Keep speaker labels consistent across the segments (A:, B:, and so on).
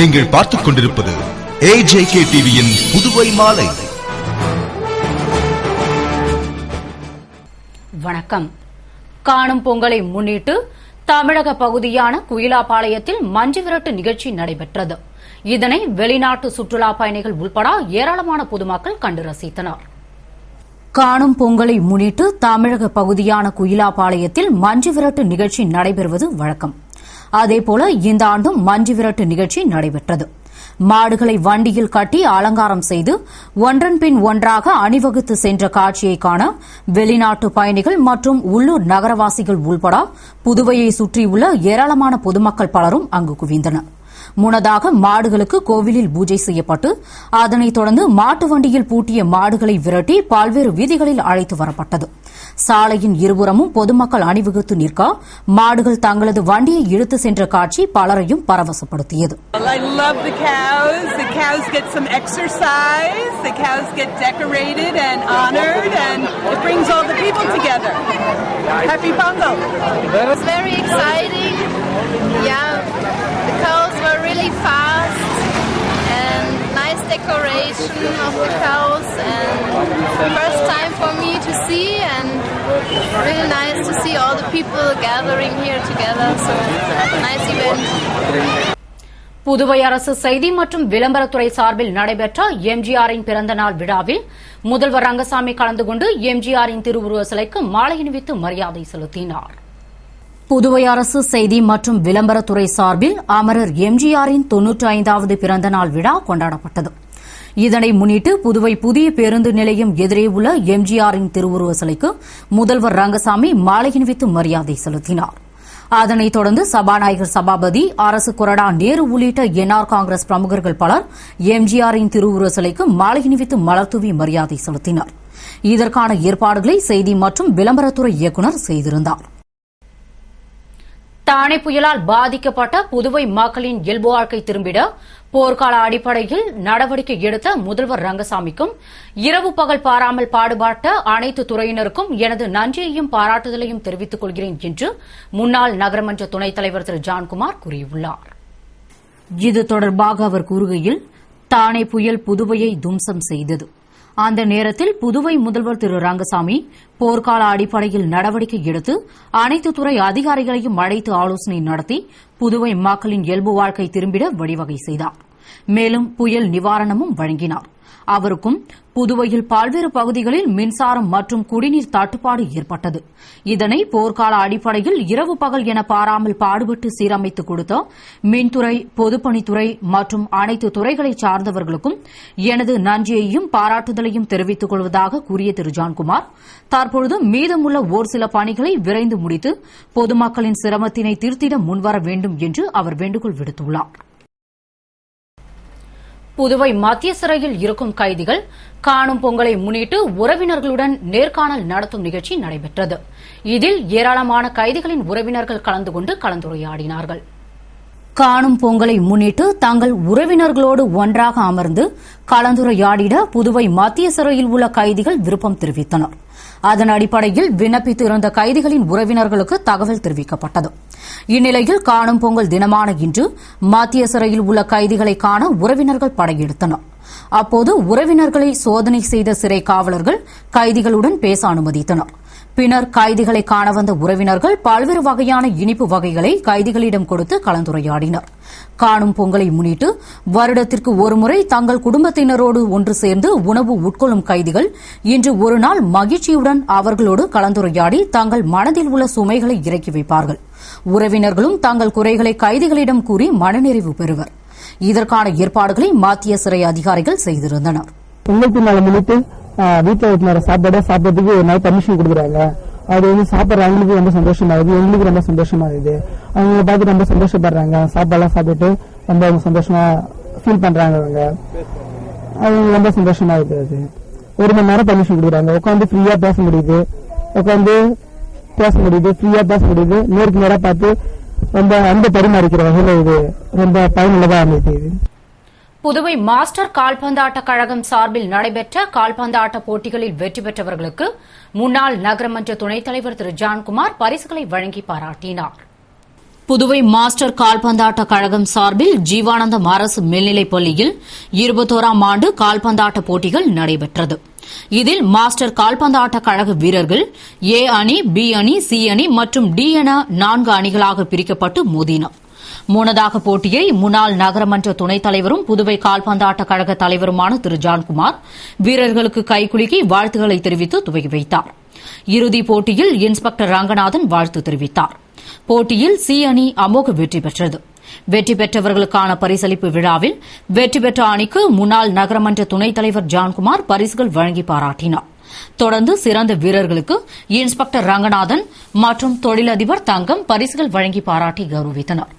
A: நீங்கள் பார்த்துக் கொண்டிருப்பது AJK டிவியின் புதுவை மாலை.
B: வணக்கம். காணும் பொங்கலை முன்னிட்டு தமிழக பகுதியான குயிலாப்பாளையத்தில் மஞ்சு விரட்டு நிகழ்ச்சி நடைபெற்றது. இதனை வெளிநாட்டு சுற்றுலா பயணிகள் உட்பட ஏராளமான பொதுமக்கள் கண்டு ரசித்தனர். காணும் பொங்கலை முன்னிட்டு தமிழக பகுதியான குயிலாப்பாளையத்தில் மஞ்சு விரட்டு நிகழ்ச்சி நடைபெறுவது வழக்கம். அதேபோல இந்த ஆண்டும் மஞ்சு விரட்டு நிகழ்ச்சி நடைபெற்றது. மாடுகளை வண்டியில் கட்டி அலங்காரம் செய்து ஒன்றன் பின் ஒன்றாக அணிவகுத்து சென்ற காட்சியை காண வெளிநாட்டு பயணிகள் மற்றும் உள்ளூர் நகரவாசிகள் உள்பட புதுவையை சுற்றியுள்ள ஏராளமான பொதுமக்கள் பலரும் அங்கு குவிந்தனர். முன்னதாக மாடுகளுக்கு கோவிலில் பூஜை செய்யப்பட்டு அதனைத் தொடர்ந்து மாட்டு வண்டியில் பூட்டிய மாடுகளை விரட்டி பல்வேறு வீதிகளில் அழைத்து வரப்பட்டது. சாலையின் இருபுறமும் பொதுமக்கள் அணிவகுத்து நிற்க மாடுகள் தங்களது வண்டியை இழுத்து சென்ற காட்சி பலரையும் பரவசப்படுத்தியது.
C: I love the cows. The cows get some exercise. The cows get decorated and honored, and it brings all the people together. Happy Pongal!
D: It's very exciting. Yeah, the cows were really fast and nice decoration of the cows, and first time for me to see, and really nice to see all the people gathering here together. So nice event.
B: Puduvai அரசு செய்தி மற்றும் விளம்பரத்துறை சார்பில் நடைபெற்ற எம்ஜிஆரின் பிறந்தநாள் விழாவில் முதல்வர் ரங்கசாமி கலந்து கொண்டு எம்ஜிஆரின் திருவுருவ சிலைக்கு மாலை அணிவித்து மரியாதை செலுத்தினார். புதுவை அரசு செய்தி மற்றும் விளம்பரத்துறை சார்பில் அமரர் எம்ஜிஆரின் 95வது பிறந்தநாள் விழா கொண்டாடப்பட்டது. இதனை முன்னிட்டு புதுவை புதிய பேருந்து நிலையம் எதிரே உள்ள எம்ஜிஆரின் திருவுருவ சிலைக்கு முதல்வர் ரங்கசாமி மாலை அணிவித்து மரியாதை செலுத்தினார். அதனைத் தொடர்ந்து சபாநாயகர் சபாபதி, அரசு கொறடா நேரு உள்ளிட்ட என்ஆர் காங்கிரஸ் பிரமுகர்கள் பலர் எம்ஜிஆரின் திருவுருவ சிலைக்கு மாலை அணிவித்து மலர்தூவி மரியாதை செலுத்தினர். இதற்கான ஏற்பாடுகளை செய்தி மற்றும் விளம்பரத்துறை இயக்குநர் செய்திருந்தார். தானே புயலால் பாதிக்கப்பட்ட புதுவை மக்களின் இயல்பு வாழ்க்கை திரும்பிட போர்க்கால அடிப்படையில் நடவடிக்கை எடுத்த முதல்வர் ரங்கசாமிக்கும் இரவு பகல் பாராமல் பாடுபட்ட அனைத்து துறையினருக்கும் எனது நன்றியையும் பாராட்டுதலையும் தெரிவித்துக் கொள்கிறேன் என்று முன்னாள் நகரமன்ற துணைத் தலைவர் திரு ஜான்குமார் கூறியுள்ளார். இது தொடர்பாக அவர் கூறுகையில், தானே புயல் புதுவையை தும்சம் செய்தது. அந்த நேரத்தில் புதுவை முதல்வர் திரு ரங்கசாமி போர்க்கால அடிப்படையில் நடவடிக்கை எடுத்து அனைத்து துறை அதிகாரிகளையும் அழைத்து ஆலோசனை நடத்தி புதுவை மக்களின் இயல்பு வாழ்க்கை திரும்பிட வழிவகை செய்தார். மேலும் புயல் நிவாரணமும் வழங்கினார். அவருக்கும் புதுவையில் பல்வேறு பகுதிகளில் மின்சாரம் மற்றும் குடிநீர் தட்டுப்பாடு ஏற்பட்டது. இதனை போர்க்கால அடிப்படையில் இரவு பகல் என பாராமல் பாடுபட்டு சீரமைத்து கொடுத்த மின்துறை, பொதுப்பணித்துறை மற்றும் அனைத்து துறைகளை சார்ந்தவர்களுக்கும் எனது நன்றியையும் பாராட்டுதலையும் தெரிவித்துக் கொள்வதாக கூறிய திரு ஜான்குமார், தற்பொழுது மீதமுள்ள ஓர் சில பணிகளை விரைந்து முடித்து பொதுமக்களின் சிரமத்தினை தீர்த்திட முன்வர வேண்டும் என்று அவர் வேண்டுகோள் விடுத்துள்ளார். புதுவை மத்திய சிறையில் இருக்கும் கைதிகள் காணும் பொங்கலை முன்னிட்டு உறவினர்களுடன் நேர்காணல் நடத்தும் நிகழ்ச்சி நடைபெற்றது. இதில் ஏராளமான கைதிகளின் உறவினர்கள் கலந்து கொண்டு கலந்துரையாடினார்கள். காணும் பொங்கலை முன்னிட்டு தங்கள் உறவினர்களோடு ஒன்றாக அமர்ந்து கலந்துரையாடிட புதுவை மத்திய சிறையில் உள்ள கைதிகள் விருப்பம் தெரிவித்தனர். அதன் அடிப்படையில் விண்ணப்பித்திருந்த கைதிகளின் உறவினர்களுக்கு தகவல் தெரிவிக்கப்பட்டது. இந்நிலையில் காணும் பொங்கல் தினமான இன்று மத்திய சிறையில் உள்ள கைதிகளை காண உறவினர்கள் படையெடுத்தனர். அப்போது உறவினர்களை சோதனை செய்த சிறை காவலர்கள் கைதிகளுடன் பேச அனுமதித்தனர். பின்னர் கைதிகளை காண வந்த உறவினர்கள் பல்வேறு வகையான இனிப்பு வகைகளை கைதிகளிடம் கொடுத்து கலந்துரையாடினர். காணும் பொங்கலை முன்னிட்டு வருடத்திற்கு ஒருமுறை தங்கள் குடும்பத்தினரோடு ஒன்று சேர்ந்து உணவு உட்கொள்ளும் கைதிகள் இன்று ஒருநாள் மகிழ்ச்சியுடன் அவர்களோடு கலந்துரையாடி தங்கள் மனதில் உள்ள சுமைகளை இறக்கி வைப்பார்கள். உறவினர்களும் தங்கள் குறைகளை கைதிகளிடம் கூறி மனநிறைவு பெறுவர். இதற்கான ஏற்பாடுகளை மத்திய சிறை அதிகாரிகள் செய்திருந்தனர்.
E: வீட்டுல வைக்கிற சாப்பாடை சாப்பிட்றதுக்கு ஒரு நாள் பர்மிஷன் கொடுக்குறாங்க. அது வந்து சாப்பிட்றவங்களுக்கு ரொம்ப சந்தோஷமாகுது, எங்களுக்கு ரொம்ப சந்தோஷமாகுது. அவங்க பார்த்து ரொம்ப சந்தோஷப்படுறாங்க. சாப்பாடுலாம் சாப்பிட்டு ரொம்ப சந்தோஷமா ஃபீல் பண்றாங்க. அவங்க ரொம்ப சந்தோஷமாகுது. அது 1 மணி நேரம் பர்மிஷன் கொடுக்குறாங்க. உட்காந்து ஃப்ரீயா பேச முடியுது, ஃப்ரீயா பேச முடியுது. நேருக்கு நேரம் பார்த்து ரொம்ப அன்பு பரிமாறிக்கிற வகையில இது ரொம்ப பயனுள்ளதா அமைது.
B: புதுவை மாஸ்டர் கால்பந்தாட்ட கழகம் சார்பில் நடைபெற்ற கால்பந்தாட்ட போட்டிகளில் வெற்றி பெற்றவர்களுக்கு முன்னாள் நகரமன்ற துணைத் தலைவர் திரு ஜான்குமார் பரிசுகளை வழங்கி பாராட்டினார். புதுவை மாஸ்டர் கால்பந்தாட்ட கழகம் சார்பில் ஜீவானந்தம் அரசு மேல்நிலைப் பள்ளியில் 21ஆம் ஆண்டு கால்பந்தாட்ட போட்டிகள் நடைபெற்றது. இதில் மாஸ்டர் கால்பந்தாட்ட கழக வீரர்கள் ஏ அணி, பி அணி, சி அணி மற்றும் டி என 4 அணிகளாக பிரிக்கப்பட்டு மோதினர். முன்னதாக போட்டியை முன்னாள் நகரமன்ற துணைத் தலைவரும் புதுவை கால்பந்தாட்ட கழக தலைவருமான திரு ஜான்குமார் வீரர்களுக்கு கைகுலுக்கி வாழ்த்துக்களை தெரிவித்து துவக்கி வைத்தார். இறுதிப் போட்டியில் இன்ஸ்பெக்டர் ரங்கநாதன் வாழ்த்து தெரிவித்தார். போட்டியில் சி அணி அமோக வெற்றி பெற்றது. வெற்றி பெற்றவர்களுக்கான பரிசளிப்பு விழாவில் வெற்றி பெற்ற அணிக்கு முன்னாள் நகரமன்ற துணைத் தலைவர் ஜான்குமார் பரிசுகள் வழங்கி பாராட்டினார். தொடர்ந்து சிறந்த வீரர்களுக்கு இன்ஸ்பெக்டர் ரங்கநாதன் மற்றும் தொழிலதிபர் தங்கம் பரிசுகள் வழங்கி பாராட்டி கௌரவித்தனர்.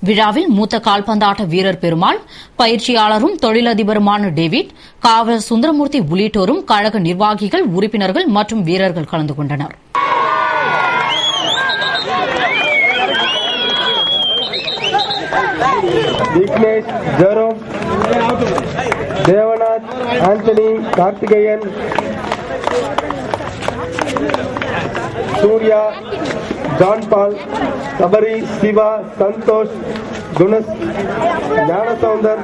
B: விழாவில் மூத்த கால்பந்தாட்ட வீரர் பெருமாள், பயிற்சியாளரும் தொழிலதிபருமான டேவிட், காவலர் சுந்தரமூர்த்தி உள்ளிட்டோரும் கழக நிர்வாகிகள், உறுப்பினர்கள் மற்றும் வீரர்கள் கலந்து கொண்டனர்.
F: Vignesh, Jerome, Devanath, Antony, Karthikeyan, Surya, John Paul, Sabari, Siva, Santhosh, Gunas, Gnanasoundar,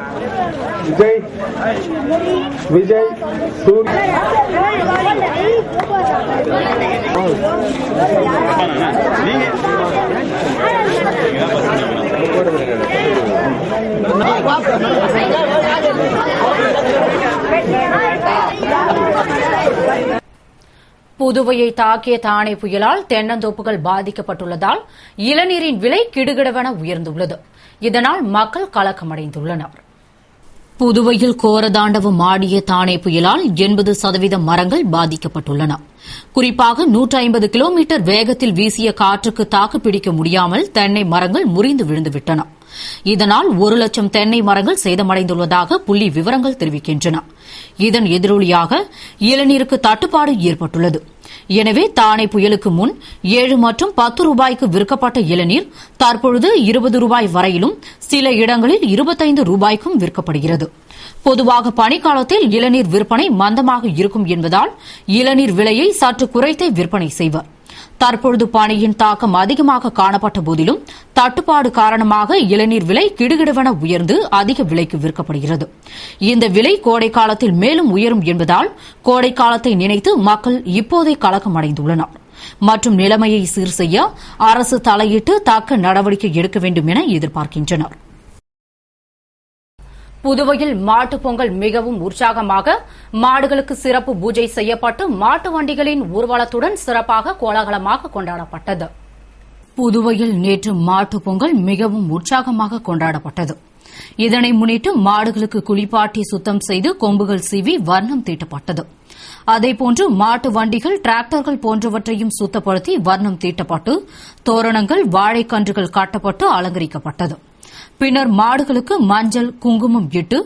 F: Vijay, Surya.
B: புதுவையை தாக்கிய தானே புயலால் தென்னந்தோப்புகள் பாதிக்கப்பட்டுள்ளதால் இளநீரின் விலை கிடுகிடவென உயர்ந்துள்ளது. இதனால் மக்கள் கலக்கமடைந்துள்ளனர். புதுவையில் கோரதாண்டவம் ஆடிய தானே புயலால் 80% மரங்கள் பாதிக்கப்பட்டுள்ளன. குறிப்பாக 150 கிலோமீட்டர் வேகத்தில் வீசிய காற்றுக்கு தாக்குப்பிடிக்க முடியாமல் தென்னை மரங்கள் முறிந்து விழுந்துவிட்டன. இதனால் 1 லட்சம் தென்னை மரங்கள் சேதமடைந்துள்ளதாக புள்ளி விவரங்கள் தெரிவிக்கின்றன. இதன் எதிரொலியாக இளநீருக்கு தட்டுப்பாடு ஏற்பட்டுள்ளது. எனவே தானே புயலுக்கு முன் 7 மற்றும் 10 ரூபாய்க்கு விற்கப்பட்ட இளநீர் தற்பொழுது 20 ரூபாய் வரையிலும், சில இடங்களில் 25 ரூபாய்க்கும் விற்கப்படுகிறது. பொதுவாக பனிக்காலத்தில் இளநீர் விற்பனை மந்தமாக இருக்கும் என்பதால் இளநீர் விலையை சற்று குறைத்தே விற்பனை செய்வர். தற்பொழுது பனியின் தாக்கம் அதிகமாக காணப்பட்ட போதிலும் தட்டுப்பாடு காரணமாக இளநீர் விலை கிடுகிடுவென உயர்ந்து அதிக விலைக்கு விற்கப்படுகிறது. இந்த விலை கோடை காலத்தில் மேலும் உயரும் என்பதால் கோடை காலத்தை நினைத்து மக்கள் இப்போதே கலக்கமடைந்துள்ளனர். மற்றும் நிலைமையை சீர் செய்ய அரசு தலையிட்டு தக்க நடவடிக்கை எடுக்க வேண்டும் என எதிர்பார்க்கின்றனர். புதுவையில் மாட்டுப் பொங்கல் மிகவும் உற்சாகமாக மாடுகளுக்கு சிறப்பு பூஜை செய்யப்பட்டு மாட்டு வண்டிகளின் ஊர்வலத்துடன் சிறப்பாக கோலாகலமாக கொண்டாடப்பட்டது. புதுவையில் நேற்று மாட்டுப் பொங்கல் மிகவும் உற்சாகமாக கொண்டாடப்பட்டது. இதனை முன்னிட்டு மாடுகளுக்கு குளிப்பாட்டி சுத்தம் செய்து கொம்புகள் சீவி வர்ணம் தீட்டப்பட்டது. அதேபோன்று மாட்டு வண்டிகள், டிராக்டர்கள் போன்றவற்றையும் சுத்தப்படுத்தி வர்ணம் தீட்டப்பட்டு தோரணங்கள், வாழைக்கன்றுகள் காட்டப்பட்டு அலங்கரிக்கப்பட்டது. பின்னர் மாடுகளுக்கு மஞ்சள், குங்குமம் இட்டு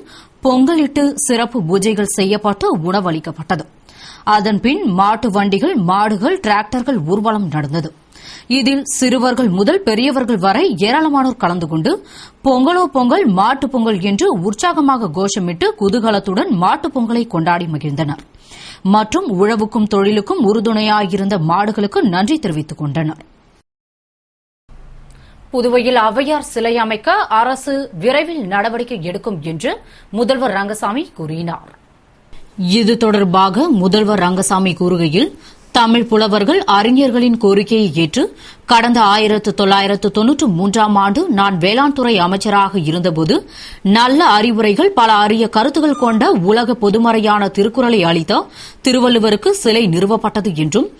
B: பொங்கலிட்டு சிறப்பு பூஜைகள் செய்யப்பட்டு உணவளிக்கப்பட்டது. அதன்பின் மாட்டு வண்டிகள், மாடுகள், டிராக்டர்கள் ஊர்வலம் நடந்தது. இதில் சிறுவர்கள் முதல் பெரியவர்கள் வரை ஏராளமானோர் கலந்து கொண்டு பொங்கலோ பொங்கல், மாட்டுப் பொங்கல் என்று உற்சாகமாக கோஷமிட்டு குதூகலத்துடன் மாட்டுப் பொங்கலை கொண்டாடி மகிழ்ந்தனர். மற்றும் உழவுக்கும் தொழிலுக்கும் உறுதுணையாயிருந்த மாடுகளுக்கு நன்றி தெரிவித்துக் கொண்டனர். புதுவையில் ஔவையார் சிலை அமைக்க அரசு விரைவில் நடவடிக்கை எடுக்கும் என்று முதல்வர் ரங்கசாமி கூறினார். இது தொடர்பாக முதல்வர் ரங்கசாமி கூறுகையில், தமிழ் புலவர்கள், அறிஞர்களின் கோரிக்கையை ஏற்று கடந்த 1993ஆம் ஆண்டு நான் வேளாண் துறை அமைச்சராக இருந்தபோது நல்ல அறிவுரைகள், பல அரிய கருத்துகள் கொண்ட உலக பொதுமறையான திருக்குறளை அளித்த திருவள்ளுவருக்கு சிலை நிறுவப்பட்டது என்றும்,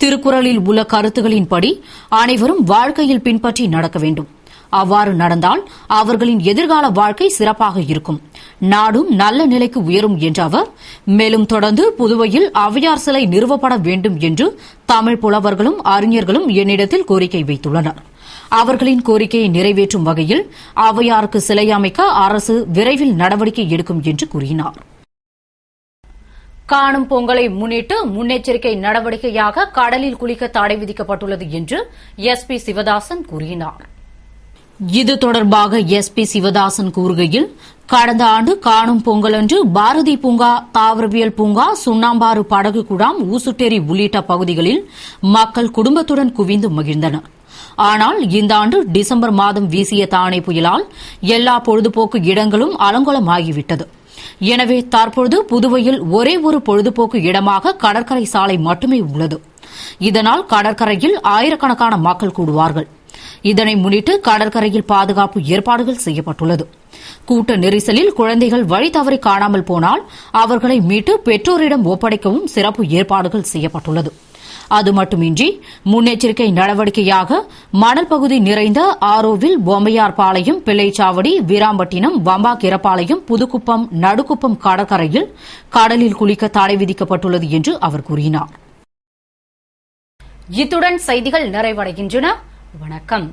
B: திருக்குறளில் உள்ள கருத்துகளின்படி அனைவரும் வாழ்க்கையில் பின்பற்றி நடக்க வேண்டும். அவ்வாறு நடந்தால் அவர்களின் எதிர்கால வாழ்க்கை சிறப்பாக இருக்கும், நாடும் நல்ல நிலைக்கு உயரும் என்ற அவர் மேலும் தொடர்ந்து புதுவையில் ஔவையார் சிலை நிறுவப்பட வேண்டும் என்று தமிழ் புலவர்களும் அறிஞர்களும் என்னிடத்தில் கோரிக்கை வைத்துள்ளனர். அவர்களின் கோரிக்கையை நிறைவேற்றும் வகையில் ஔவையாருக்கு சிலை அமைக்க அரசு விரைவில் நடவடிக்கை எடுக்கும் என்று கூறினார். காணும் பொங்கலை முன்னிட்டு முன்னெச்சரிக்கை நடவடிக்கையாக கடலில் குளிக்க தடை விதிக்கப்பட்டுள்ளது என்று எஸ்பி சிவதாசன் கூறினார். இது தொடர்பாக எஸ்பி சிவதாசன் கூறுகையில், கடந்த ஆண்டு காணும் பொங்கலன்று பாரதி பூங்கா, தாவரவியல் பூங்கா, சுண்ணாம்பாறு படகு குழாம், ஊசுட்டேரி உள்ளிட்ட பகுதிகளில் மக்கள் குடும்பத்துடன் குவிந்து மகிழ்ந்தனர். ஆனால் இந்த ஆண்டு டிசம்பர் மாதம் வீசிய தானே புயலால் எல்லா பொழுதுபோக்கு இடங்களும் அலங்கோலமாகிவிட்டது. எனவே தற்பொழுது புதுவையில் ஒரே ஒரு பொழுதுபோக்கு இடமாக கடற்கரை சாலை மட்டுமே உள்ளது. இதனால் கடற்கரையில் ஆயிரக்கணக்கான மக்கள் கூடுவார்கள். இதனை முன்னிட்டு கடற்கரையில் பாதுகாப்பு ஏற்பாடுகள் செய்யப்பட்டுள்ளது. கூட்ட நெரிசலில் குழந்தைகள் வழி தவறி காணாமல் போனால் அவர்களை மீட்டு பெற்றோரிடம் ஒப்படைக்கவும் சிறப்பு ஏற்பாடுகள் செய்யப்பட்டுள்ளது. அது மட்டுமின்றி முன்னெச்சரிக்கை நடவடிக்கையாக மணல் பகுதி நிறைந்த ஆரோவில் பொம்மையார்பாளையம், பிள்ளைச்சாவடி, வீராம்பட்டினம், வம்பாக்கிரப்பாளையம், புதுக்குப்பம், நடுக்குப்பம் கடற்கரையில் கடலில் குளிக்க தடை விதிக்கப்பட்டுள்ளது என்று அவர் கூறினார். இத்துடன் செய்திகள் நிறைவடைகின்றன. வணக்கம்.